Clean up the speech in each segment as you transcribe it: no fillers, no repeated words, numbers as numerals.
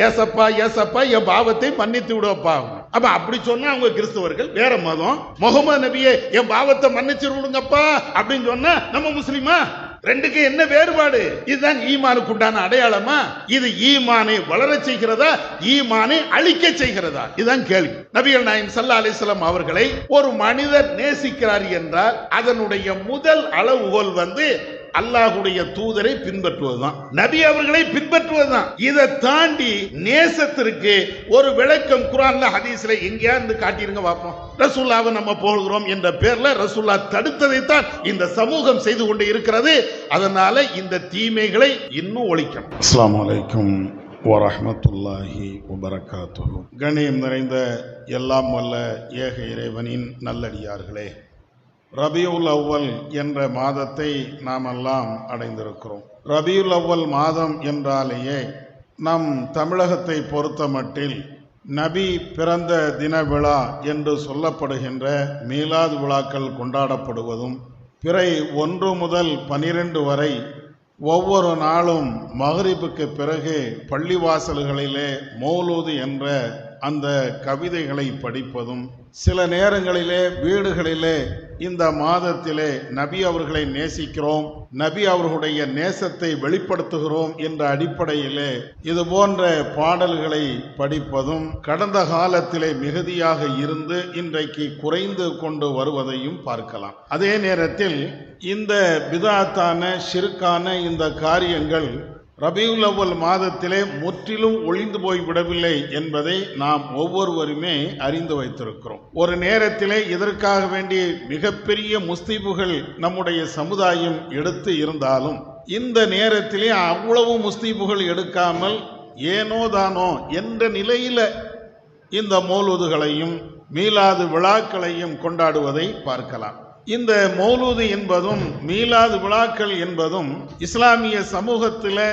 ஏசப்பா ஏசப்பா என் பாவத்தை மன்னித்து விடுவப்பா. அப்ப அப்படி சொன்னா அவங்க கிறிஸ்தவர்கள் வேற மதம். முகமது நபியே என் பாவத்தை மன்னிச்சு விடுங்கப்பா அப்படின்னு சொன்னா நம்ம முஸ்லிமா? ரெண்டுக்கு என்ன வேறுபாடு? இதுதான் ஈமானுக்கு உண்டான அடையாளமா? இது ஈமானை வளர செய்கிறதா, ஈமானை அழிக்க செய்கிறதா? இதுதான் கேள்வி. நபிகள் நாயகம் ஸல்லல்லாஹு அலைஹி வஸல்லம் அவர்களை ஒரு மனிதர் நேசிக்கிறார் என்றால் அதனுடைய முதல் அளவுகோல் அல்லாஹ்வுடைய தூதரை பின்பற்றுவதுதான், நபி அவர்களை பின்பற்றுவதுதான். இதை தாண்டி நேசத்திற்கு ஒரு விளக்கம் குர்ஆன்ல ஹதீஸ்ல எங்கேயாவது காட்டிருங்க பாப்போம். ரசூலுல்லாஹ்வை நம்ம போகிறோம் என்ற பேர்ல ரசூலுல்லாஹ் தடுத்ததைத்தான் இந்த சமூகம் செய்து கொண்டு இருக்கிறது. அதனால இந்த தீமைகளை இன்னும் ஒழிக்கணும். அஸ்ஸலாமு அலைக்கும் வரஹ்மத்துல்லாஹி வபரகாத்துஹு. கண்ணியம் நிறைந்த எல்லாம் வல்ல ஏக இறைவனின் நல்லடியார்களே, ரபியுல் அவ்வல் என்ற மாதத்தை நாம் எல்லாம் அடைந்திருக்கிறோம். ரபியுல் அவ்வல் மாதம் என்றாலேயே நம் தமிழகத்தை பொறுத்த மட்டில் நபி பிறந்த தின விழா என்று சொல்லப்படுகின்ற மீலாது விழாக்கள் கொண்டாடப்படுவதும், பிறை 1 முதல் 12 வரை ஒவ்வொரு நாளும் மகரிபுக்கு பிறகு பள்ளிவாசல்களிலே மௌலூது என்ற அந்த கவிதைகளை படிப்பதும், சில நேரங்களிலே வீடுகளிலே இந்த மாதத்திலே நபி அவர்களை நேசிக்கிறோம், நபி அவர்களுடைய நேசத்தை வெளிப்படுத்துகிறோம் என்ற அடிப்படையிலே இது போன்ற பாடல்களை படிப்பதும் கடந்த காலத்திலே மிகுதியாக இருந்து இன்றைக்கு குறைந்து கொண்டு வருவதையும் பார்க்கலாம். அதே நேரத்தில் இந்த பிதாத்தான ஷிர்கான இந்த காரியங்கள் ரபியுல் அவ்வல் மாதத்திலே முற்றிலும் ஒளிந்து போய்விடவில்லை என்பதை நாம் ஒவ்வொருவருமே அறிந்து வைத்திருக்கிறோம். ஒரு நேரத்திலே இதற்காக வேண்டிய மிகப்பெரிய முஸ்தீபுகள் நம்முடைய சமுதாயம் எடுத்து இருந்தாலும் இந்த நேரத்திலே அவ்வளவு முஸ்தீபுகள் எடுக்காமல் ஏனோ தானோ என்ற நிலையில இந்த மௌலூதுகளையும் மீலாது விழாக்களையும் கொண்டாடுவதை பார்க்கலாம். இந்த மௌலூது என்பதும் மீலாது விழாக்கள் என்பதும் இஸ்லாமிய சமூகத்தில்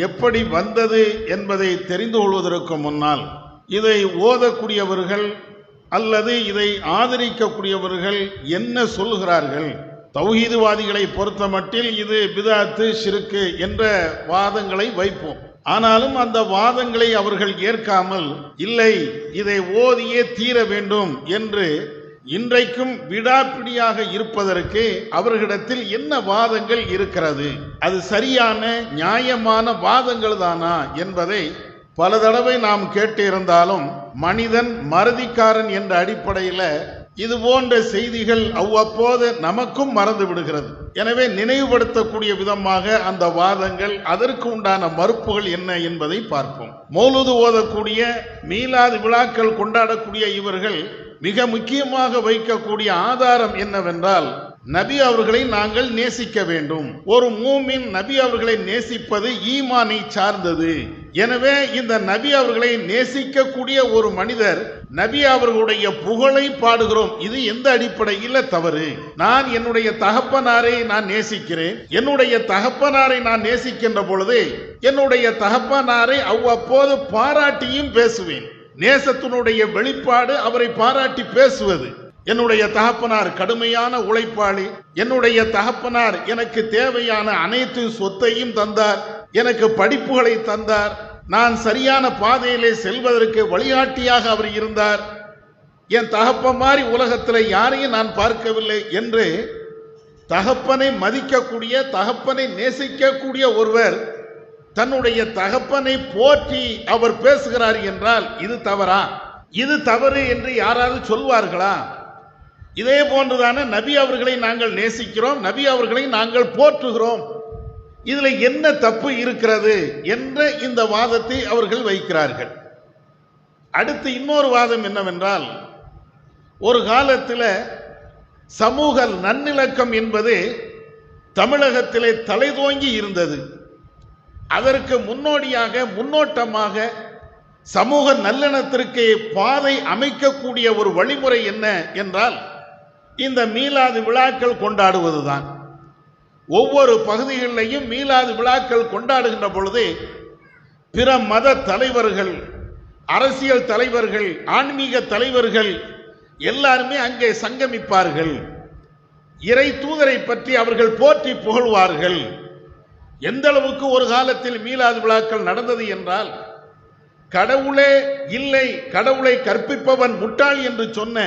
எப்படி வந்தது என்பதை தெரிந்து கொள்வதற்கு முன்னால் இதை ஓதக்கூடியவர்கள் அல்லது இதை ஆதரிக்கக்கூடியவர்கள் என்ன சொல்கிறார்கள்? தௌஹீதுவாதிகளை பொறுத்த மட்டில் இது பிதாத்து ஷிர்கு என்ற வாதங்களை வைப்போம். ஆனாலும் அந்த வாதங்களை அவர்கள் ஏற்காமல் இல்லை இதை ஓதியே தீர வேண்டும் என்று இன்றைக்கும் விடாப்பிடியாக இருப்பதற்கு அவர்களிடத்தில் என்ன வாதங்கள் இருக்கிறது, அது சரியான நியாயமான வாதங்கள் தானா என்பதை பல தடவை நாம் கேட்டு இருந்தாலும் மனிதன் மறதிக்காரன் என்ற அடிப்படையில் இது போன்ற செய்திகள் அவ்வப்போது நமக்கும் மறந்து விடுகிறது. எனவே நினைவுபடுத்தக்கூடிய விதமாக அந்த வாதங்கள், அதற்கு உண்டான மறுப்புகள் என்ன என்பதை பார்ப்போம். மௌலூது ஓதக்கூடிய மீலாது விழாக்கள் கொண்டாடக்கூடிய இவர்கள் மிக முக்கியமாக வைக்கக்கூடிய ஆதாரம் என்னவென்றால் நபி அவர்களை நாங்கள் நேசிக்க வேண்டும். ஒரு மூமின் நபி அவர்களை நேசிப்பது ஈமானை சார்ந்தது. எனவே இந்த நபி அவர்களை நேசிக்கக்கூடிய ஒரு மனிதர் நபி அவர்களுடைய புகழை பாடுகிறோம், இது எந்த அடிப்படையில் தவறு? நான் என்னுடைய தகப்பனாரை நான் நேசிக்கிறேன், என்னுடைய தகப்பனாரை நான் நேசிக்கின்ற பொழுது என்னுடைய தகப்பனாரை அவ்வப்போது பாராட்டியும் பேசுவேன். நேசத்தினுடைய வெளிப்பாடு அவரை பாராட்டி பேசுவது. என்னுடைய தகப்பனார் கடுமையான உழைப்பாளி, என்னுடைய தகப்பனார் எனக்கு தேவையான அனைத்து சொத்தையும் தந்தார், எனக்கு படிப்புகளை தந்தார், நான் சரியான பாதையிலே செல்வதற்கு வழிகாட்டியாக அவர் இருந்தார், என் தகப்பன் மாதிரி உலகத்தில் யாரையும் நான் பார்க்கவில்லை என்று தகப்பனை மதிக்கக்கூடிய தகப்பனை நேசிக்கக்கூடிய ஒருவர் தன்னுடைய தகப்பனை போற்றி அவர் பேசுகிறார் என்றால் இது தவறா? இது தவறு என்று யாராவது சொல்வார்களா? இதே போன்றுதான நபி அவர்களை நாங்கள் நேசிக்கிறோம், நபி அவர்களை நாங்கள் போற்றுகிறோம், இதுல என்ன தப்பு இருக்கிறது என்ற இந்த வாதத்தை அவர்கள் வைக்கிறார்கள். அடுத்து இன்னொரு வாதம் என்னவென்றால், ஒரு காலத்தில் சமூக நன்னிலக்கம் என்பது தமிழகத்திலே தலைதோங்கி இருந்தது. அதற்கு முன்னோட்டமாக சமூக நல்லெண்ணத்திற்கு பாதை அமைக்கக்கூடிய ஒரு வழிமுறை என்ன என்றால் இந்த மீலாது விழாக்கள் கொண்டாடுவதுதான். ஒவ்வொரு பகுதிகளிலையும் மீலாது விழாக்கள் கொண்டாடுகின்ற பொழுது பிற மத தலைவர்கள், அரசியல் தலைவர்கள், ஆன்மீக தலைவர்கள் எல்லாருமே அங்கே சங்கமிப்பார்கள். இறை தூதரை பற்றி அவர்கள் போற்றி புகழ்வார்கள். எந்த அளவுக்கு ஒரு காலத்தில் மீலாது விழாக்கள் நடந்தது என்றால் கடவுளே இல்லை, கடவுளை கற்பிப்பவன் முட்டாள் என்று சொன்ன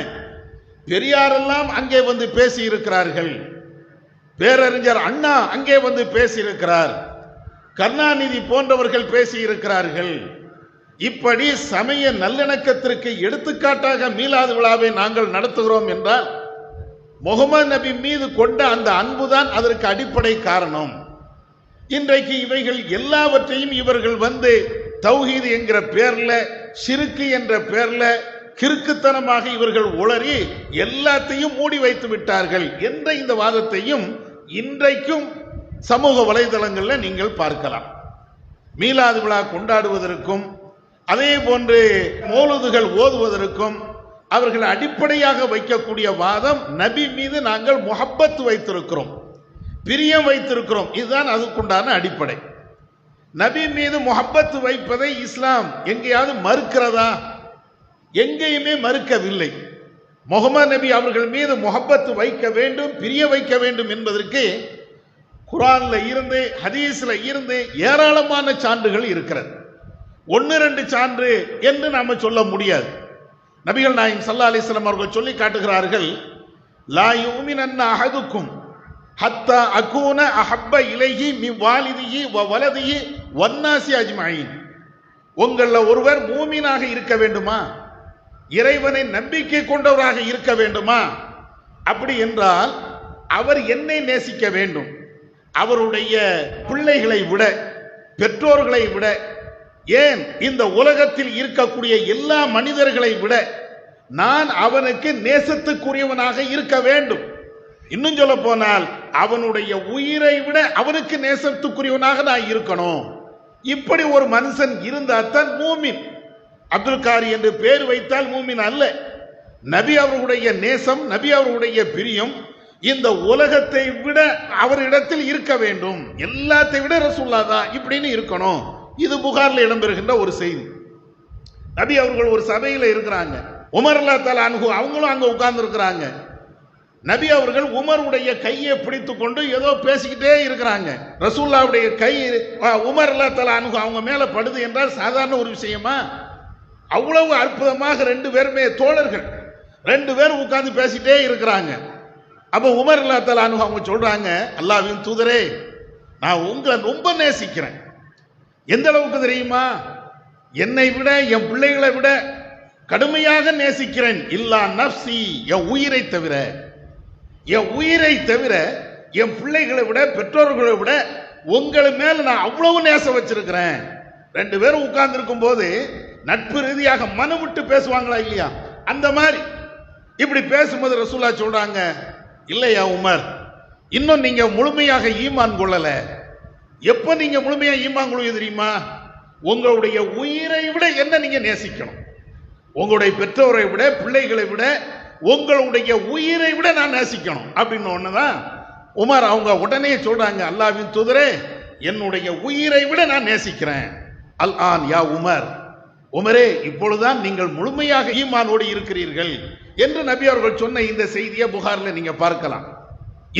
பெரியாரெல்லாம் அங்கே வந்து பேசி இருக்கிறார்கள். பேரறிஞர் அண்ணா அங்கே வந்து பேசியிருக்கிறார். கருணாநிதி போன்றவர்கள் பேசி இருக்கிறார்கள். இப்படி சமய நல்லிணக்கத்திற்கு எடுத்துக்காட்டாக மீலாது விழாவை நாங்கள் நடத்துகிறோம் என்றால் முகமது நபி மீது கொண்ட அந்த அன்புதான் அதற்கு அடிப்படை காரணம். இன்றைக்கு இவைகள் எல்லாவற்றையும் இவர்கள் வந்து தௌஹீத் என்கிற பேர்ல, ஷிர்க் என்ற பேர்ல கிறுக்குத்தனமாக இவர்கள் உளறி எல்லாத்தையும் மூடி வைத்து விட்டார்கள் என்ற இந்த வாதத்தையும் இன்றைக்கும் சமூக வலைதளங்களில் நீங்கள் பார்க்கலாம். மீலாது விழா கொண்டாடுவதற்கும் அதே போன்று மௌலூதுகள் ஓதுவதற்கும் அவர்கள் அடிப்படையாக வைக்கக்கூடிய வாதம், நபி மீது நாங்கள் முஹப்பத் வைத்திருக்கிறோம், பிரியம் வைத்திருக்கிறோம். இதுதான் அதுக்குண்டான அடிப்படை. நபி மீது முஹப்பத் வைப்பதை இஸ்லாம் எங்கேயாவது மறுக்கிறதா? எங்கேயுமே மறுக்கவில்லை. முகமது நபி அவர்கள் மீது முஹப்பத் வைக்க வேண்டும், பிரிய வைக்க வேண்டும் என்பதற்கு குர்ஆன்ல இருந்து ஹதீஸ்ல இருந்து ஏராளமான சான்றுகள் இருக்கிறது. 1-2 சான்று என்று நாம சொல்ல முடியாது. நபிகள் நாயகம் ஸல்லல்லாஹு அலைஹி வஸல்லம் அவர்கள் சொல்லி காட்டுகிறார்கள், லா யுமினன்ன அஹதுக்கும் ஹத்தா அகூன அஹப்ப இலைஹி மின் வாலிதிஹி வ வலதிஹி வன்னாசி அஜ்மஈன். உங்கள ஒருவர் மூமினாக இருக்க வேண்டுமா, இறைவனை நம்பிக்கை கொண்டவராக இருக்க வேண்டுமா? அப்படி என்றால் அவர் என்னை நேசிக்க வேண்டும். அவருடைய பிள்ளைகளை விட, பெற்றோர்களை விட, ஏன் இந்த உலகத்தில் இருக்கக்கூடிய எல்லா மனிதர்களை விட நான் அவனுக்கு நேசத்துக்குரியவனாக இருக்க வேண்டும். இன்னும் சொல்ல போனால் அவனுடைய உயிரை விட அவனுக்கு நேசத்துக்குரியவனாக நான் இருக்கணும். இப்படி ஒரு மனுஷன் இருந்தால்தான் மூமின். அப்துல் காரி என்று பேர் வைத்தால் மூமின் அல்ல. நபி அவர்களுடைய நேசம், நபி அவர்களுடைய பிரியம் இந்த உலகத்தை விட அவரிடத்தில் இருக்க வேண்டும். எல்லாத்தை விட ரசூலுல்லாஹ் தான் இப்படின்னு இருக்கணும். இது புகார்ல இடம்பெறுகின்ற ஒரு செய்தி. நபி அவர்கள் ஒரு சபையில் இருக்கிறாங்க. உமர் ரலியல்லாஹு தஆலா அன்ஹு அவங்களும் அங்க உட்கார்ந்து இருக்கிறாங்க. நபி அவர்கள் உமருடைய கையை பிடித்து கொண்டு ஏதோ பேசிக்கிட்டே இருக்கிறாங்க. ரசூலுல்லாஹ்வுடைய கை உமர் ரலியல்லாஹு தஆலா அன்ஹு அவங்க மேல படுது என்றால் சாதாரண ஒரு விஷயமா? அவ்வளவு அற்புதமாக 2 பேருமே தோழர்கள், 2 பேரும் உட்கார்ந்து பேசிட்டே இருக்கிறாங்க. அப்ப உமர் ரலியல்லாஹு தஆலா அன்ஹு அவங்க சொல்றாங்க, அல்லாஹ்வின் தூதரே, நான் உங்களை ரொம்ப நேசிக்கிறேன். எந்த அளவுக்கு தெரியுமா? என்னை விட, என் பிள்ளைகளை விட கடுமையாக நேசிக்கிறேன். இல்லா நஃப்சி, என் உயிரை தவிர, என் உயிரை தவிர என் பிள்ளைகளை விட, பெற்றோர்களை விட உங்களை மேல நான் அவ்வளவு நேசம் வச்சிருக்கிறேன். 2 பேரும் உட்கார்ந்து இருக்கும் போது நட்பு ரீதியாக மனம் விட்டு பேசுவாங்களா இல்லையா? அந்த மாதிரி இப்படி பேசும்போது ரசூலுல்லாஹ் சொல்றாங்க, இல்லையா உமர், இன்னும் நீங்க முழுமையாக ஈமான் கொள்ளல. எப்ப நீங்க முழுமையா ஈமான் கொள்வது தெரியுமா? உங்களுடைய உயிரை விட என்ன நீங்க நேசிக்கணும். உங்களுடைய பெற்றோரை விட, பிள்ளைகளை விட, உங்களுடைய உயிரை விட நான் நேசிக்கணும் அப்படின்னு ஒண்ணுதான் உமர் அவங்க உடனே சொல்றாங்க, அல்லாஹ்வின் தூதரே, என்னுடைய உயிரை விட நான் நேசிக்கிறேன். அல் ஆன் யா உமர், உமரே, இப்பொழுதுதான் நீங்கள் முழுமையாக ஈமானோடு இருக்கிறீர்கள் என்று நபி அவர்கள் சொன்ன இந்த செய்தியை புகார்ல நீங்க பார்க்கலாம்.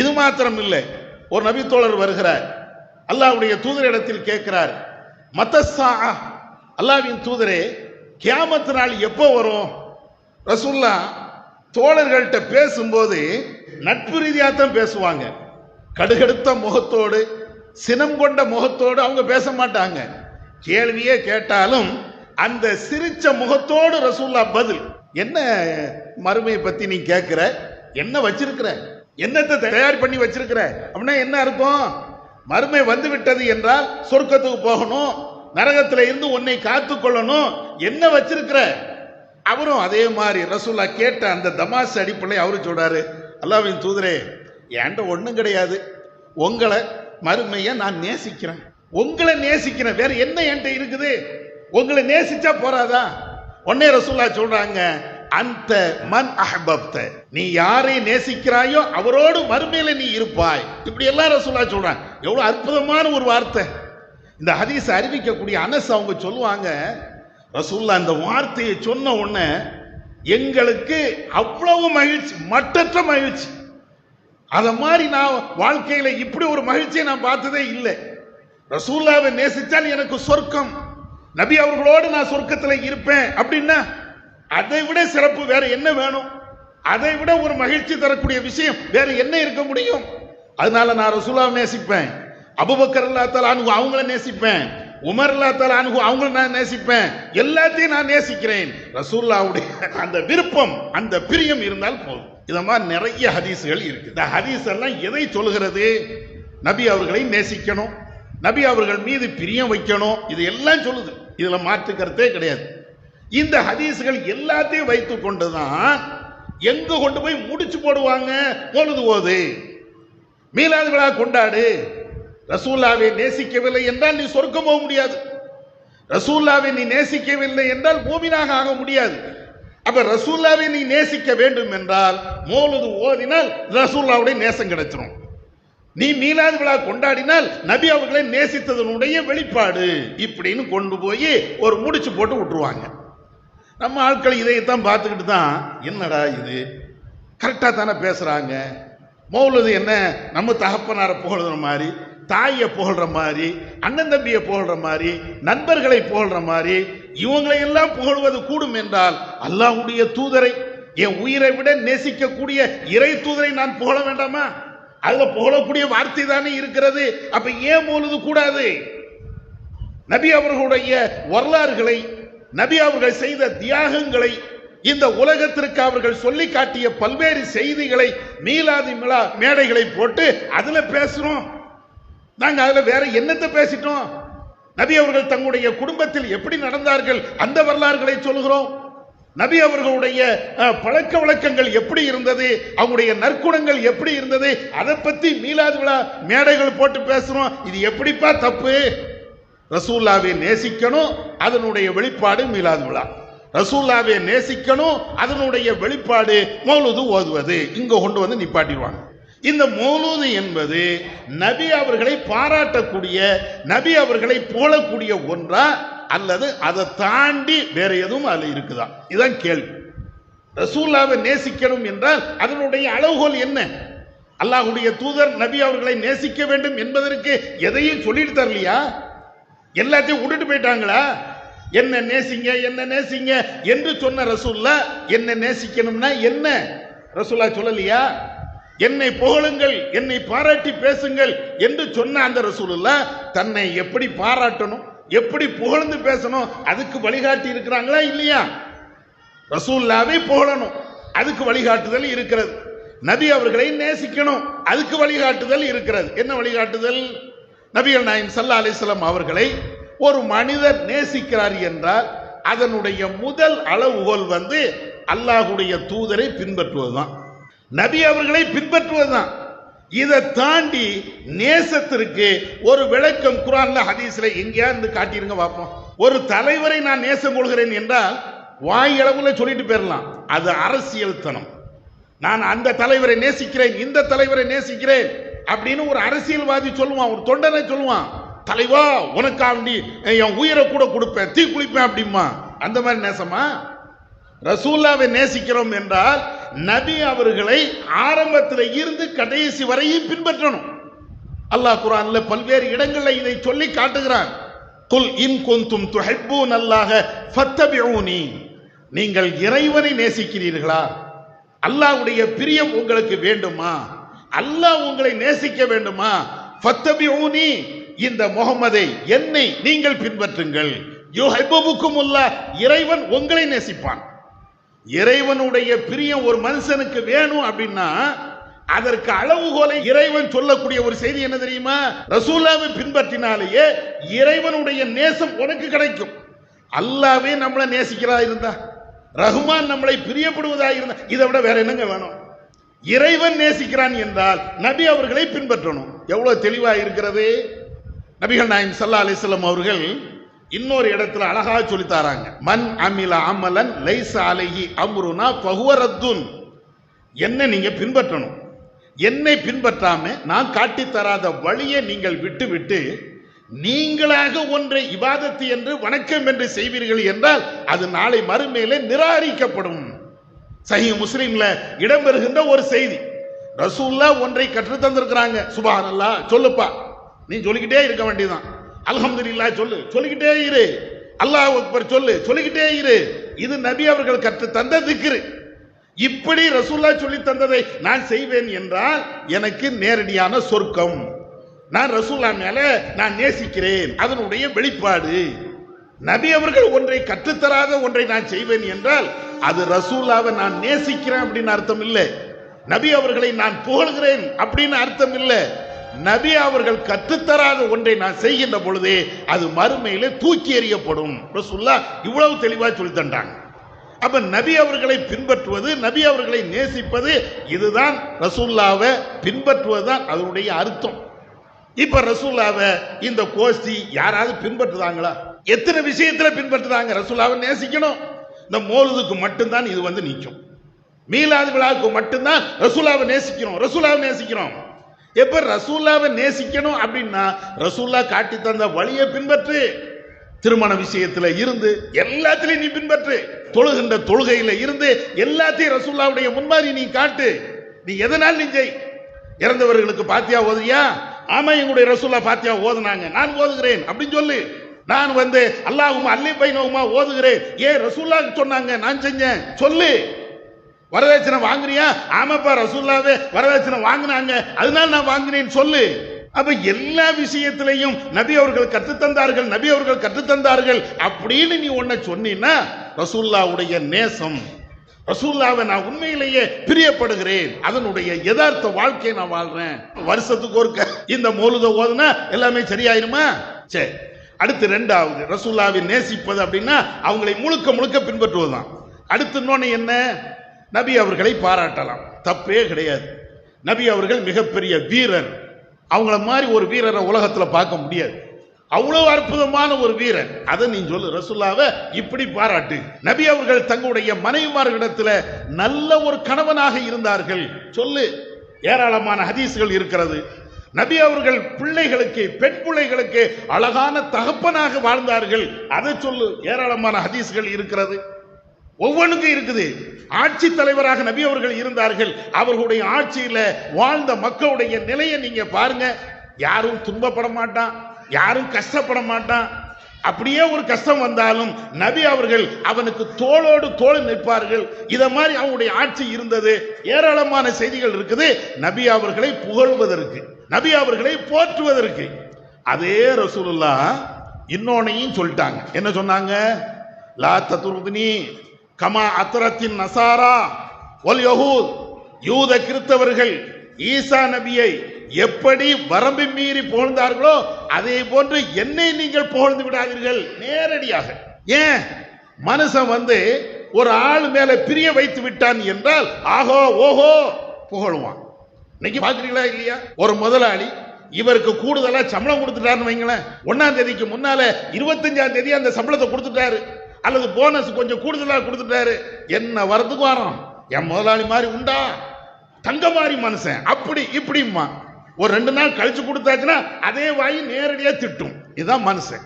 இது மாத்திரம் இல்லை, ஒரு நபி தோழர் வருகிறார், அல்லாஹ்வுடைய தூதரிடத்தில் கேட்கிறார், மத்தஸ்ஸா, அல்லாஹ்வின் தூதரே, கியாமத் நாள் எப்போ வரும்? ரசூலுல்லாஹ் தோழர்கள்ட்ட பேசும்போது நட்பு ரீதியாக தான் பேசுவாங்க. கடுகடுத்த முகத்தோடு, சினம் கொண்ட முகத்தோடு அவங்க பேச மாட்டாங்க. கேள்வியே கேட்டாலும் அந்த சிரிச்ச முகத்தோடு ரசூலுல்லாஹ் பதில், என்ன மறுமையை பத்தி நீ கேட்கிற, என்ன வச்சிருக்கிற, என்னத்தை தயார் பண்ணி வச்சிருக்கிற அப்படின்னா என்ன அர்த்தம்? மறுமை வந்து விட்டது என்றால் சொர்க்கத்துக்கு போகணும், நரகத்தில் இருந்து உன்னை காத்து கொள்ளணும், என்ன வச்சிருக்கிற? அவரும் அதே மாதிரி ரசூலுல்லாஹ் கேட்ட அந்த தமாஸ் அடிப்படை அவரு சொல்றாரு, அல்லாஹ்வின் தூதரே, என்கிட்ட ஒண்ணும் கிடையாது, உங்களை மறுமையை நான் நேசிக்கிறேன், உங்களை நேசிக்கிறேன், வேற என்ன என்கிட்ட இருக்குது? உங்களை நேசிச்சா போறாதா? உடனே ரசூலுல்லாஹ் சொல்றாங்க, அந்த மன் அஹ்பப்த, நீ யாரை நேசிக்கிறாயோ அவரோடு மறுமையில நீ இருப்பாய். இப்படி எல்லாம் ரசூலுல்லாஹ் சொல்றாங்க. எவ்வளவு அற்புதமான ஒரு வார்த்தை. இந்த ஹதீஸ் அறிவிக்கக்கூடிய அனஸ் அவங்க சொல்லுவாங்க, ரசூலுல்லாஹ் அந்த வார்த்தையை சொன்ன உடனே எங்களுக்கு அவ்வளவு மகிழ்ச்சி, மட்டற்ற மகிழ்ச்சி. அத மாதிரி நான் வாழ்க்கையில இப்படி ஒரு மகிழ்ச்சியை நான் பார்த்ததே இல்லை. ரசூலுல்லாஹ்வை நேசித்தால் எனக்கு சொர்க்கம், நபி அவர்களோடு நான் சொர்க்கத்தில் இருப்பேன் அப்படின்னா அதை விட சிறப்பு வேற என்ன வேணும்? அதை விட ஒரு மகிழ்ச்சி தரக்கூடிய விஷயம் வேற என்ன இருக்க முடியும்? அதனால நான் ரசூலுல்லாஹ் நேசிப்பேன், அபூபக்கர் ரலியல்லாஹு தஆலா அன்ஹு அவங்கள நேசிப்பேன், உமர் ரலியல்லாஹு தஆலா அன்ஹு அவங்கள நான் நேசிப்பேன், எல்லாத்தையும் நான் நேசிக்கிறேன். ரசூலுல்லாஹ்வுடைய அந்த விருப்பம், அந்த பிரியம் இருந்தால் போதும். இத மாதிரி நிறைய ஹதீஸ்கள் இருக்கு. இந்த ஹதீஸ் எல்லாம் எதை சொல்கிறது? நபி அவர்களை நேசிக்கணும், நபி அவர்கள் மீது பிரியம் வைக்கணும், இது எல்லாம் சொல்லுது. இதுல மாற்று கருத்தே கிடையாது. இந்த ஹதீஸ்கள் எல்லாத்தையும் வைத்துக் கொண்டுதான் எங்க கொண்டு போய் முடிச்சு போடுவாங்க? மௌலிது ஓது, மீலாது விழா கொண்டாடு. ரசூலுல்லாஹ்வை நேசிக்கவில்லை என்றால் நீ சொர்க்கம் போக முடியாது. ரசூலுல்லாஹ்வை நீ நேசிக்கவில்லை என்றால் மூமினாக ஆக முடியாது. அப்ப ரசூலுல்லாஹ்வை நீ நேசிக்க வேண்டும் என்றால் மௌலிது ஓதினால் ரசூலுல்லாஹ்வுடைய நேசம் கிடைச்சிடும். நீ மீலாது விழா கொண்டாடினால் நபி அவர்களை நேசித்ததனுடைய வெளிப்பாடு இப்படின்னு கொண்டு போய் ஒரு முடிச்சு போட்டு விட்டுருவாங்க. நம்ம ஆட்கள் இதைத்தான் பார்த்துக்கிட்டு தான், என்னடா இது கரெக்டா தானே பேசுறாங்க, மௌலிது என்ன நம்ம தகப்பனாரை புகழ்ற மாதிரி, தாயை புகழ்ற மாதிரி, அண்ணன் தம்பியை புகழ்ற மாதிரி, நண்பர்களை புகழ்ற மாதிரி இவங்களை எல்லாம் புகழ்வது கூடும் என்றால் அல்லாஹ்வுடைய தூதரை, என் உயிரை விட நேசிக்கக்கூடிய இறை தூதரை நான் புகழ வேண்டாமா? அதுல புகழக்கூடிய வார்த்தை தானே இருக்கிறது. அப்ப ஏன் மௌலிது கூடாது? நபி அவர்களுடைய வரலாறுகளை, நபி அவர்கள் செய்த தியாகங்களை, இந்த உலகத்திற்கு அவர்கள் சொல்லி காட்டிய பல்வேறு செய்திகளை மீலாது மிலா மேடைகளை போட்டு அதுல பேசுறோம். நாங்க அதுல வேற என்னத்தை பேசிட்டோம்? நபி அவர்கள் தங்களுடைய குடும்பத்தில் எப்படி நடந்தார்கள் அந்த வரலாறுகளை சொல்கிறோம். நபி அவர்களுடைய பழக்க வழக்கங்கள் எப்படி இருந்தது, அவங்களுடைய நற்குணங்கள் எப்படி இருந்தது, அதை பத்தி மீலாது விழா மேடைகள் போட்டு பேசுறோம். இது எப்படிப்பா தப்பு? ரசூலுல்லாஹ்வை நேசிக்கணும், அதனுடைய வெளிப்பாடு மீலாது விழா. ரசூலுல்லாஹ்வை நேசிக்கணும், அதனுடைய வெளிப்பாடு மௌலிது ஓதுவது. இங்க கொண்டு வந்து நிப்பாட்டிடுவாங்க. இந்த மௌலிது என்பது நபி அவர்களை பாராட்டக்கூடிய, நபி அவர்களை புகழக்கூடிய ஒன்றா அல்லது அதை தாண்டி வேற எதுவும் அதுல இருக்குதா? இதுதான் கேள்வி. ரசூலுல்லாஹ்வை நேசிக்கணும் என்றால் அதனுடைய அளவுகோல் என்ன? அல்லாஹ்வுடைய தூதர் நபி அவர்களை நேசிக்க வேண்டும் என்பதற்கு எதையும் சொல்லிட்டு தரலையா? எல்லாத்தையும் விட்டுட்டு போயிட்டாங்களா? என்ன நேசிங்க, என்ன நேசிங்க என்று சொன்ன ரசூலுல்லாஹ் என்ன நேசிக்கணும்னா என்ன ரசூலுல்லாஹ் சொல்லலையா? என்னை புகழுங்கள், என்னை பாராட்டி பேசுங்கள் என்று சொன்ன அந்த ரசூலுல்லாஹ் தன்னை எப்படி பாராட்டணும், எப்படி புகழ்ந்து பேசணும் அதுக்கு வழிகாட்டி இருக்கிறாங்களா இல்லையா? ரசூலுல்லாஹ்வை புகழணும், அதுக்கு வழிகாட்டுதல் இருக்கிறது. நபி அவர்களை நேசிக்கணும், அதுக்கு வழிகாட்டுதல் இருக்கிறது. என்ன வழிகாட்டுதல்? நபிகள் நாயகம் ஸல்லல்லாஹு அலைஹி வஸல்லம் அவர்களை ஒரு மனிதர் நேசிக்கிறார் என்றால் அதனுடைய முதல் அளவுகோல் அல்லாஹ்வுடைய தூதரை பின்பற்றுவதுதான், நபி அவர்களை பின்பற்றுவதுதான். இதை தாண்டி நேசத்திற்கு ஒரு விளக்கம் குர்ஆன்ல ஹதீஸ்ல எங்கேயா இருந்து காட்டிருங்க பார்ப்போம். ஒரு தலைவரை நான் நேசம் கொள்கிறேன் என்றால் வாய் அளவுல சொல்லிட்டு போயிடலாம், அது அரசியல் தனம். நான் அந்த தலைவரை நேசிக்கிறேன், இந்த தலைவரை நேசிக்கிறேன் அப்படின்னு ஒரு அரசியல்வாதி சொல்லுவான், ஒரு தொண்டனை சொல்லுவான், தலைவா உனக்காண்டி என் உயிரை கூட கொடுப்பேன், தீ குளிப்பேன் அப்படிமா. அந்த மாதிரி நேசமா? ரசூலுல்லாஹ்வை நேசிக்கிறோம் என்றால் நபி அவர்களை ஆரம்பத்தில் இருந்து கடைசி வரையும் பின்பற்றணும். அல்லாஹ் குர்ஆன்ல பல்வேறு இடங்களில் இதை சொல்லி காட்டுகிறான். குல் இன் குன்தும் துஹிப்பூனல்லாஹ ஃபத்தபிஊனி, நீங்கள் இறைவனை நேசிக்கிறீர்களா, அல்லாஹ்வுடைய பிரியம் உங்களுக்கு வேண்டுமா, அல்லாஹ் உங்களை நேசிக்க வேண்டுமா, ஃபத்தபிஊனி, இந்த முஹம்மதை என்னை நீங்கள் பின்பற்றுங்கள். யுஹிப்புக்குமுல்லாஹ், இறைவன் உங்களை நேசிப்பான். இறைவனுடைய பிரியம் ஒரு மனுஷனுக்கு வேணும் அப்படின்னா அதற்கு அளவுகோலை இறைவன் சொல்லக்கூடிய ஒரு செய்தி என்ன தெரியுமா? ரசூலுல்லாஹ்வை பின்பற்றினாலேயே இறைவனுடைய நேசம் உனக்கு கிடைக்கும். அல்லாஹ்வே நம்மளை நேசிக்கிறதா இருந்தா, ரஹ்மான் நம்மளை பிரியப்படுவதா இருந்தா, இதை விட வேற என்னங்க வேணும்? இறைவன் நேசிக்கிறான் என்றால் நபி அவர்களை பின்பற்றணும். எவ்வளவு தெளிவா இருக்கிறது. நபிகள் நாயகம் ஸல்லல்லாஹு அலைஹி வஸல்லம் அவர்கள் இன்னொரு இடத்துல அழகா சொல்லி தராங்க. மன் அமில அமலன் லைஸ அலைஹி அம்ருனா ஃபஹுவ ரத்துன். என்ன நீங்க பின்பற்றணும், என்னை பின்பற்றாம நான் காட்டி தராத வழியை நீங்கள் விட்டு விட்டு நீங்களாக ஒன்றை இபாதத்து என்று வணக்கம் என்று செய்வீர்கள் என்றால் அது நாளை மறுமையிலே நிராகரிக்கப்படும். சஹீஹ் முஸ்லிம்ல இடம்பெறுகின்ற ஒரு செய்தி. ரசூலுல்லாஹ் ஒன்றை கற்று தந்திருக்கிறாங்க. சுப்ஹானல்லாஹ், சொல்லுப்பா, நீ சொல்லிக்கிட்டே இருக்க வேண்டியதுதான். அல்ஹம்துலில்லாஹ் சொல்லு, சொல்லிக்கிட்டே இரு. அல்லாஹ் அக்பர் சொல்லு, சொல்லிக்கிட்டே இரு. இது நபி அவர்கள் கற்று தந்த திக்ரு. இப்படி ரசூல்லா சொல்லி தந்ததை நான் செய்வேன் என்றால் எனக்கு நேரடியான சொர்க்கம். நான் ரசூல்லா மேல நான் நேசிக்கிறேன், அதனுடைய வெளிப்பாடு. நபி அவர்கள் ஒன்றை கற்றுத்தராத ஒன்றை நான் செய்வேன் என்றால் அது ரசூல்லாவை நான் நேசிக்கிறேன் அப்படின்னு அர்த்தம் இல்லை. நபி அவர்களை நான் புகழ்கிறேன் அப்படின்னு அர்த்தம் இல்லை. நபி அவர்கள் கற்றுத்தராத ஒன்றை நான் செய்கின்ற பொழுதே அது மறுமையிலே தூக்கி எறியப்படும். ரசூல்லா இவ்வளவு தெளிவா சொல்லி தந்தாங்க. அப்ப நபி அவர்களை பின்பற்றுவது, நபி அவர்களை நேசிப்பது, இதுதான் ரசூல்லாவை பின்பற்றுவதுதான் அதனுடைய அர்த்தம். இப்ப ரசூல்லாவை இந்த கோஷ்டி யாராவது பின்பற்றுதாங்களா? எத்தனை விஷயத்துல பின்பற்றுதாங்க? ரசூல்லாவை நேசிக்கணும். இந்த மௌலிதுக்கு மட்டும்தான் இது வந்து நிற்கும். மீலாது விழாவுக்கு மட்டும்தான் ரசூல்லாவை நேசிக்கிறோம், ரசூல்லாவை நேசிக்கிறோம். எப்ப ரசூல்லாவை நேசிக்கணும் அப்படின்னா ரசூல்லா காட்டி தந்த வழியை பின்பற்று. திருமண விஷயத்துல இருந்து எல்லாத்திலையும் நீ பின்பற்று. தொழுகின்ற தொழுகையில இருந்து எல்லாத்தையும் ரசூல்லாவுடைய முன்மாதிரி நீ காட்டு. நீ எதனால் நீ செய். இறந்தவர்களுக்கு பாத்தியா ஓதுறியா? ஆமா, எங்களுடைய ரசூல்லா பாத்தியா ஓதுனாங்க, நான் ஓதுகிறேன் அப்படின்னு சொல்லு. நான் வந்து அல்லாஹுமா அல்லி பைனவுமா ஓதுகிறேன், ஏன் ரசூல்லா சொன்னாங்க நான் செஞ்சேன் சொல்லு. வரதட்சணை வாங்குறியா? ஆமாப்பா ரசூல்லாவே வரதட்சணை வாங்கினாங்க, அதனால நான் வாங்கினேன் சொல்லு. அப்ப எல்லா விஷயத்திலையும் நபி அவர்கள் கற்றுத்தந்தார்கள், நபி அவர்கள் கற்றுத்தந்தார்கள் அப்படின்னு நீ ஒன்ன சொன்னீன்னா ரசூல்லாவுடைய நேசம், ரசூல்லாவை நான் உண்மையிலேயே பிரியப்படுகிறேன், அதனுடைய யதார்த்த வாழ்க்கையை நான் வாழ்றேன். வருஷத்துக்கு ஒரு இந்த மௌலித ஓதுனா எல்லாமே சரியாயிருமா? சரி. அடுத்து ரெண்டாவது ரசூல்லாவை நேசிப்பது அப்படின்னா அவங்களை முழுக்க முழுக்க பின்பற்றுவதுதான். அடுத்து இன்னொன்னு என்ன? நபி அவர்களை பாராட்டலாம், தப்பே கிடையாது. நபி அவர்கள் மிகப்பெரிய வீரர், அவங்கள மாதிரி ஒரு வீரரை உலகத்துல பார்க்க முடியாது. அவ்வளவு அற்புதமான ஒரு வீரர். அதை நீ சொல்லு, ரசூல்லாவை இப்படி பாராட்டு. நபி அவர்கள் தங்களுடைய மனைவிமார்களிடத்துல நல்ல ஒரு கணவனாக இருந்தார்கள் சொல்லு. ஏராளமான ஹதீஸ்கள் இருக்கிறது. நபி அவர்கள் பிள்ளைகளுக்கு, பெண் பிள்ளைகளுக்கு அழகான தகப்பனாக வாழ்ந்தார்கள், அதை சொல்லு. ஏராளமான ஹதீஸ்கள் இருக்கிறது, ஒவ்வொன்றுக்கும் இருக்குது. ஆட்சி தலைவராக நபி அவர்கள் இருந்தார்கள், அவர்களுடைய ஆட்சியில வாழ்ந்த மக்களுடைய நிலையை நீங்க பாருங்க. யாரும் துன்பப்பட மாட்டான், யாரும் கஷ்டப்பட மாட்டான். அப்படியே ஒரு கஷ்டம் வந்தாலும் நபி அவர்கள் அவனுக்கு தோளோடு தோள் நிற்பார்கள். இத மாதிரி அவங்களுடைய ஆட்சி இருந்தது. ஏராளமான செய்திகள் இருக்குது நபி அவர்களை புகழ்வதற்கு, நபி அவர்களை போற்றுவதற்கு. அதே ரசூலுல்லாஹ் இன்னொன்னையும் சொல்லிட்டாங்க. என்ன சொன்னாங்க? லா தத்ருதுனி கமா அத்ரத்தின் நசாரா வல் யஹூத், யூத கிறிஸ்தவர்கள் ஈசா நபியை எப்படி வரம்பு மீறி புகழ்ந்தார்களோ அதே போன்று என்னை நீங்கள் புகழ்ந்து விடாதீர்கள். நேரடியாக. ஏன்? மனுஷன் வந்து ஒரு ஆள் மேல பிரிய வைத்து விட்டான் என்றால் ஆகோ ஓஹோ புகழுவான். இன்னைக்கு பாக்குறீங்களா இல்லையா? ஒரு முதலாளி இவருக்கு கூடுதலா சம்பளம் கொடுத்துட்டாருன்னு வைங்களேன். 1ஆம் தேதிக்கு முன்னால 25ஆம் தேதி அந்த சம்பளத்தை கொடுத்துட்டாரு, அல்லது போனஸ் கொஞ்சம் கூடுதலா கொடுத்துட்டாரு. என்ன வரதுக்கு வரோம், என் முதலாளி மாதிரி உண்டா, தங்க மாதிரி மனுஷன், அப்படி இப்படிமா. ஒரு 2 நாள் கழிச்சு கொடுத்தாச்சுன்னா அதே வாய் நேரடியா திட்டும். இதுதான் மனுஷன்.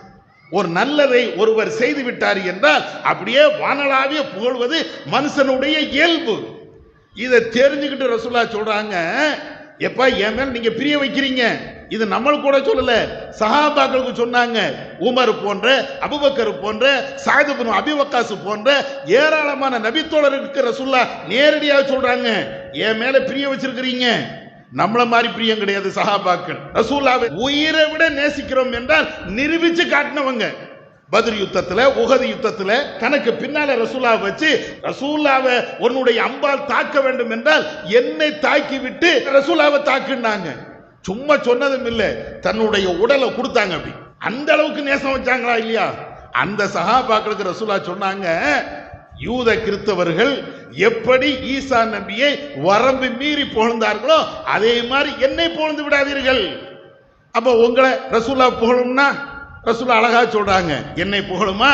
ஒரு நல்லதை ஒருவர் செய்து விட்டார் என்றால் அப்படியே வானளாவிய புகழ்வது மனுஷனுடைய இயல்பு. இதை தெரிஞ்சுக்கிட்டு ரசூலா சொல்றாங்க, எப்பா என் மேல் நீங்க பிரிய வைக்கிறீங்க. இது நம்மளுக்கு கூட சொல்லல, சஹாபாக்களுக்கு சொன்னாங்க. உமர் போன்ற, அபூபக்கர் போன்ற, சஅத் இப்னு அபி வக்காஸ் போன்ற ஏராளமான நபித்தோழருக்கு ரசூல்லா நேரடியாக சொல்றாங்க, என் மேல பிரிய வச்சிருக்கிறீங்க. நம்மள மாதிரி பிரியம் கிடையாது சஹாபாக்கள். ரசூல்லாவை உயிரை விட நேசிக்கிறோம் என்றால் நிரூபிச்சு காட்டினவங்க. பத்ர் யுத்தத்துல, உஹது யுத்தத்துல தனக்கு பின்னால ரசூலாவை வச்சு, ரசூலாவை உன்னுடைய அம்பால் தாக்க வேண்டும் என்றால் என்னை தாக்கி விட்டு ரசூலாவை தாக்குனாங்க. சும்மா சொன்னதும் இல்ல, தன்னுடைய உடலை கொடுத்தாங்க. அப்படி அந்த அளவுக்கு நேசம் வச்சாங்களா இல்லையா? அந்த சஹாபாக்களுக்கு ரசூலா சொன்னாங்க, யூத கிறிஸ்தவர்கள் எப்படி ஈசா நபியை வரம்பு மீறி புகழ்ந்தார்களோ அதே மாதிரி என்னை புகழ்ந்து விடாதீர்கள். அப்ப உங்களை ரசூலா புகழும்னா ரசூலா அழகா சொல்றாங்க, என்னை புகழுமா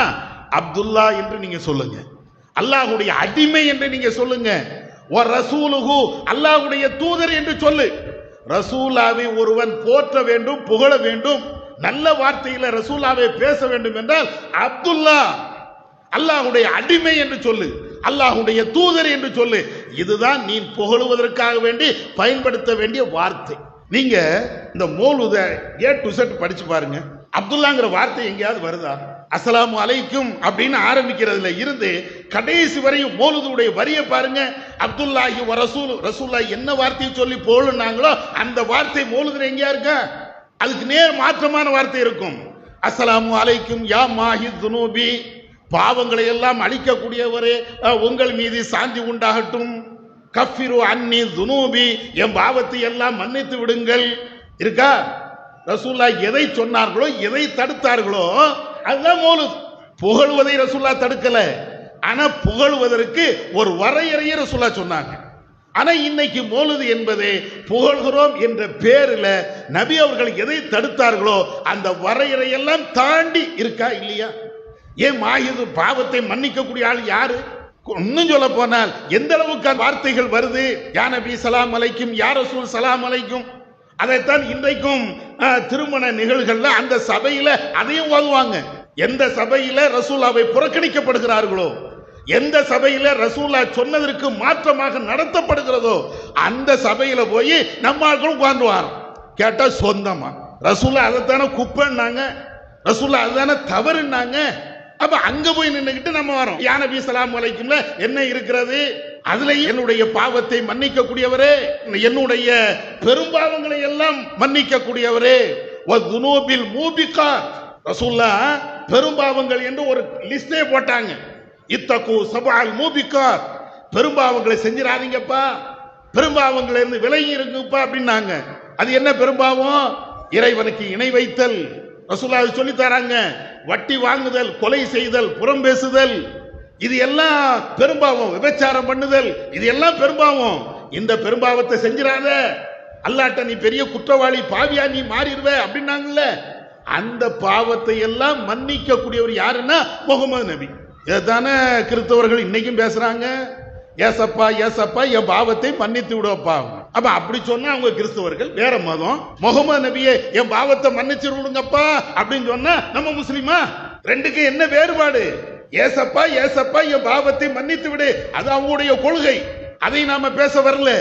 அப்துல்லா என்று நீங்க சொல்லுங்க, அல்லாஹ்வுடைய அடிமை என்று நீங்க சொல்லுங்க, ரசூலுஹு அல்லாஹ்வுடைய தூதர் என்று சொல்லு. ரசூலாவை ஒருவன் போற்ற வேண்டும், புகழ வேண்டும், நல்ல வார்த்தையில ரசூலாவை பேச வேண்டும் என்றால் அப்துல்லா அல்லாஹ்வுடைய அடிமை என்று சொல்லு, அல்லாஹ்வுடைய தூதர் என்று சொல்லு. இதுதான் நீ புகழுவதற்காக வேண்டி பயன்படுத்த வேண்டிய வார்த்தை. நீங்க இந்த மௌலூத A to Z படிச்சு பாருங்க, அப்துல்லாங்கிற வார்த்தை எங்கேயாவது வருதா? அஸ்ஸலாமு அலைக்கும் அப்படின்னு ஆரம்பிக்கிறதுல இருந்து கடைசி வரையும் மௌலூதுடைய வரியை பாருங்க. அப்துல்லாஹி வ ரசூலுல்லாஹ் என்ன வார்த்தையை சொல்லி போலுனாங்களோ அந்த வார்த்தை மௌலூதுல எங்கேயா இருக்கா? அதுக்கு நேர் மாற்றமான வார்த்தை இருக்கும். அஸ்ஸலாமு அலைக்கும் யா மாஹி துனூபி, பாவங்களை எல்லாம் அழிக்கக்கூடியவரே உங்கள் மீது சாந்தி உண்டாகட்டும். கஃபிரு அன்னி துனூபி, என் பாவத்தை எல்லாம் மன்னித்து விடுங்கள் இருக்கா? ரசூலுல்லாஹ் எதை சொன்னார்களோ எதை தடுத்தார்களோ அதுதான் மௌலூத். புகழ்வதை ரசூலுல்லாஹ் தடுக்கல, ஆனா புகழ்வதற்கு ஒரு வரையறையை ரசூலுல்லாஹ் சொன்னாங்க. ஆனா இன்னைக்கு மௌலூத் என்பது புகழ்கிறோம் என்ற பேரில் நபி அவர்கள் எதை தடுத்தார்களோ அந்த வரையறையெல்லாம் தாண்டி இருக்கா இல்லையா? ஏன் மாஹிது பாவத்தை மன்னிக்கக்கூடிய ஆள் யாரு? இன்னும் சொல்ல போனால் எந்த அளவுக்கு வார்த்தைகள் வருது, யா நபி சலாம் அலைக்கும், யா ரசூல் சலாம் அலைக்கும். அதைத்தான் இன்றைக்கும் திருமண நிகழ்வுகள்ல அந்த சபையில அதையும் ஓதுவாங்க. எந்த சபையில ரசூலாவை புறக்கணிக்கப்படுகிறார்களோ, எந்த சபையில ரசூலா சொன்னதற்கு மாற்றமாக நடத்தப்படுகிறதோ அந்த சபையில போய் நம்ம ஆட்களும் உட்கார்ந்துவார். கேட்டா சொந்தமா ரசூலா அதைத்தானே குப்பைன்னாங்க, ரசூலா அதுதானே தவறுன்னாங்க. அப்ப அங்க போய் நின்றுகிட்டு நம்ம வரோம். யா நபி ஸல்லல்லாஹு அலைஹி வஸல்லம் என்ன இருக்கிறது? அதுல என்னுடைய பாவத்தை மன்னிக்க கூடியவரே, என்னுடைய பெரும்பாவங்களை எல்லாம் மன்னிக்க கூடியவரே. வதுனூபில் மூபிகாத், ரசூலுல்லாஹ் பெரும்பாவங்கள் என்று ஒரு லிஸ்டே போட்டாங்க. இத்தகு சபஅல் மூபிகாத், பெரும்பாவங்களை செஞ்சிராதீங்கப்பா, பெரும்பாவங்களை இருந்து விலகி இருக்குப்பா அப்படின்னாங்க. அது என்ன பெரும்பாவம்? இறைவனுக்கு இணை வைத்தல். ரசூலுல்லாஹ் சொல்லி தராங்க. வட்டி வாங்குதல், கொலை செய்தல், புறம் பேசுதல், இது எல்லாம் பெரும்பாவம். விபச்சாரம் பண்ணுதல், இது எல்லாம் பெரும்பாவம். இந்த பெரும்பாவத்தை செஞ்சிராத, அல்லாஹ்ட்ட நீ பெரிய குற்றவாளி, பாவியா நீ மாறிடுவ அப்படின்னாங்கல்ல. அந்த பாவத்தை எல்லாம் மன்னிக்க கூடியவர் யாருன்னா முகமது நபி. இதுதானே கிறிஸ்தவர்கள் இன்னைக்கும் பேசுறாங்க. ஏசப்பா ஏசப்பா என் பாவத்தை மன்னித்து விடுவப்பா. அப்ப அப்படி சொன்னா அவங்க கிறிஸ்தவர்கள் வேற மதம். முகமது நபியே என் பாவத்தை மன்னிச்சு விடுங்கப்பா அப்படின்னு சொன்னா நம்ம முஸ்லிமா? ரெண்டுக்கு என்ன வேறுபாடு? ஏசப்பா ஏசப்பா என் பாவத்தை மன்னித்து விடு, அது அவங்களுடைய கொள்கை, அதை நாம பேச வரல.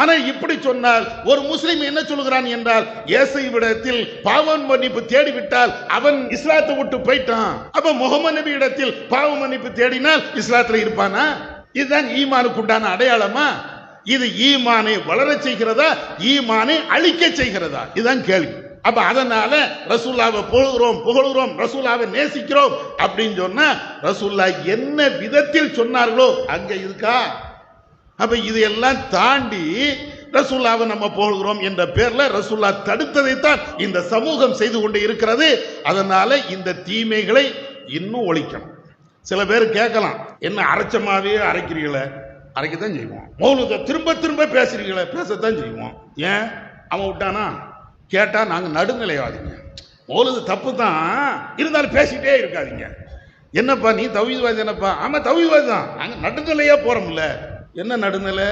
ஆனா இப்படி சொன்னால் ஒரு முஸ்லிம் என்ன சொல்கிறான் என்றால், இயேசு இடத்தில் பாவ மன்னிப்பு தேடிவிட்டால் அவன் இஸ்லாத்தை விட்டு போயிட்டான். அப்ப முகமது நபி இடத்தில் பாவ மன்னிப்பு தேடினால் இஸ்லாத்துல இருப்பானா? இதுதான் ஈமானுக்கு உண்டான அடையாளமா? இது ஈமானை வளர செய்கிறதா, ஈமானை அழிக்க செய்கிறதா? இதுதான் கேள்வி. அப்ப அதனால ரசூலுல்லாஹ்வை புகழுகிறோம், ரசூலுல்லாஹ்வை நேசிக்கிறோம் அப்படின்னு சொன்னா ரசூலுல்லாஹ் என்ன விதத்தில் சொன்னார்களோ அங்க இருக்கா? அப்ப இதையெல்லாம் தாண்டி ரசூலுல்லாஹ்வை நம்ம புகழுகிறோம் என்ற பேர்ல ரசூலுல்லாஹ் தடுத்ததைத்தான் இந்த சமூகம் செய்து கொண்டு இருக்கிறது. அதனால இந்த தீமைகளை இன்னும் ஒழிக்கணும். சில பேர் கேட்கலாம், என்ன அரைச்சமாவே அரைக்கிறீங்களே? அரைக்கத்தான் செய்வோம். மௌலூத திரும்ப திரும்ப பேசுறீங்களே? பேசத்தான் செய்வோம். ஏன் அவன் விட்டானா? கேட்டா நாங்க நடுநிலைவாதிங்க, மௌலூது தப்பு தான், இருந்தாலும் பேசிட்டே இருக்காதீங்க. என்னப்பா நீ தௌஹீத்வாதி? என்னப்பா? ஆமா தௌஹீத்வாதி தான், நாங்க நடுநிலையா போறோம்ல. என்ன நடுநிலை?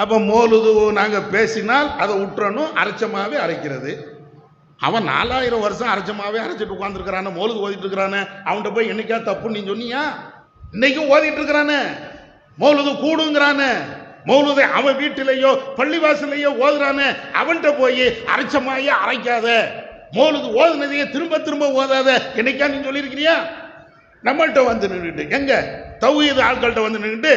அப்ப மௌலூது நாங்க பேசினால் அதை விட்டுறணும், அரைச்சமாவே அரைக்கிறது. அவன் 4000 வருஷம் அரைச்சமாவே அரைச்சிட்டு உட்கார்ந்துருக்கிறான, மௌலூது ஓதிட்டு இருக்கிறானே, அவன்கிட்ட போய் என்னைக்கா தப்புன்னு நீ சொன்னியா? இன்னைக்கும் ஓதிட்டு இருக்கிறானே, மௌலூது கூடுங்கிறானே, மௌலூதை அவன் வீட்டிலேயோ பள்ளிவாசலையோ ஓதுறானே, அவன்கிட்ட போய் அரைச்சமாயே அரைக்காத, மௌலூது ஓதுனதையே திரும்ப திரும்ப ஓதாத என்னைக்கா நீ சொல்லியிருக்கிறியா? நம்மள்கிட்ட வந்து நின்றுட்டு, எங்க தௌஹீத் ஆட்கள்கிட்ட வந்து நின்றுட்டு,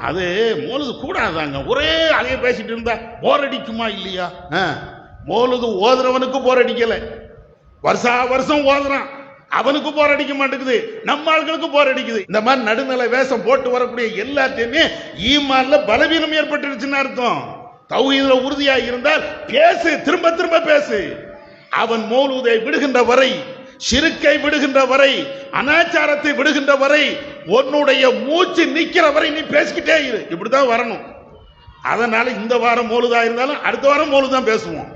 அது மௌலூது கூடாதாங்க, ஒரே அதையே பேசிட்டு இருந்தா போர் அடிக்குமா இல்லையா? மௌலூது ஓதுறவனுக்கு போர் அடிக்கல, வருஷா வருஷம் ஓதுறான், அவனுக்கு போர் அடிக்க மாட்டேங்குது, நம்ம ஆட்களுக்கு போர் அடிக்குது. இந்த மாதிரி நடுநிலை வேஷம் போட்டு வரக்கூடிய எல்லாத்தையுமே ஈமான்ல பலவீனம் ஏற்பட்டுருச்சுன்னு அர்த்தம். தௌஹீதுல உறுதியா இருந்தால் பேசு, திரும்ப திரும்ப பேசு. அவன் மௌலூதை விடுகின்ற வரை, ஷிர்க்கை விடுகின்ற வரை, அனாச்சாரத்தை விடுகின்ற வரை, உன்னுடைய மூச்சு நிக்கிற வரை நீ பேசிக்கிட்டே இரு. இப்படிதான் வரணும். அதனால இந்த வாரம் மௌலூதா இருந்தாலும் அடுத்த வாரம் மௌலூது தான் பேசுவோம்,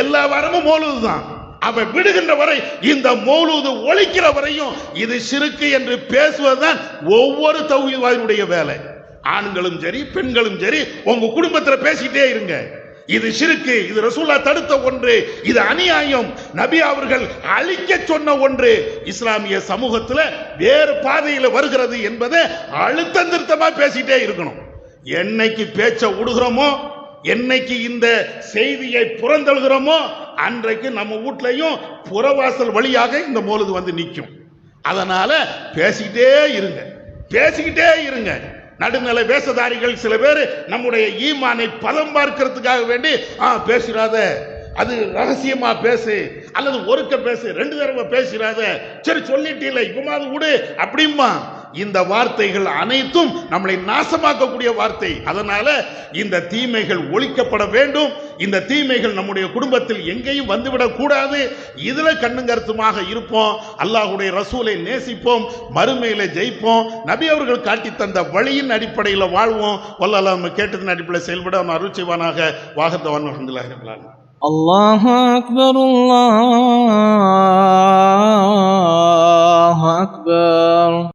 எல்லா வாரமும் மௌலூது தான். அவன் விடுகின்ற வரை, இந்த மௌலூது ஒழிக்கிற வரையும் இது ஷிர்க் என்று பேசுவதுதான் ஒவ்வொரு தௌஹீத்வாதியுடைய வேலை. ஆண்களும் சரி பெண்களும் சரி உங்க குடும்பத்தில் பேசிட்டே இருங்க. இது ஷிர்க், இது ரசூலுல்லாஹ் தடுத்த ஒன்று, இது அநியாயம், நபி அவர்கள் அழிக்க சொன்ன ஒன்று, இஸ்லாமிய சமூகத்தில் வேறு பாதையில் வருகிறது என்பதை அழுத்தம் திருத்தமா பேசிட்டே இருக்கணும். என்னைக்கு பேச்ச விடுகிறோமோ, என்னைக்கு இந்த செய்தியை புறந்தழுகிறோமோ, அன்றைக்கு நம்ம வீட்லையும் புறவாசல் வழியாக இந்த மௌலூது வந்து நிற்கும். அதனால பேசிக்கிட்டே இருங்க. நடுநிலை வேஷதாரிகள் சில பேர் நம்முடைய ஈமானை பதம் பார்க்கிறதுக்காக வேண்டி பேசுறாத, அது ரகசியமா பேசு, அல்லது ஒருக்க பேசு, 2 தடவை பேசுறாத, சரி சொல்லிட்டீல இப்பமாவது விடு அப்படிமா. இந்த வார்த்தைகள் அனைத்தும் நம்மளை நாசமாக்கக்கூடிய வார்த்தை. அதனால இந்த தீமைகள் ஒழிக்கப்பட வேண்டும். இந்த தீமைகள் நம்முடைய குடும்பத்தில் எங்கேயும் வந்துவிடக் கூடாது. இதுல கண்ணுங்கருத்துமாக இருப்போம். அல்லாஹ்வுடைய ரசூலை நேசிப்போம், மறுமையில ஜெயிப்போம். நபி அவர்கள் காட்டி தந்த வழியின் அடிப்படையில் வாழ்வோம். வல்லல்லாஹ் நம்ம கேட்டதன் அடிப்படையில் செயல்பட அவன் அருள் செய்வானாக. வாஹத்தவான் அல்ஹம்துலில்லாஹி ரப்பில் ஆலமீன். அல்லாஹு அக்பர், அல்லாஹு அக்பர்.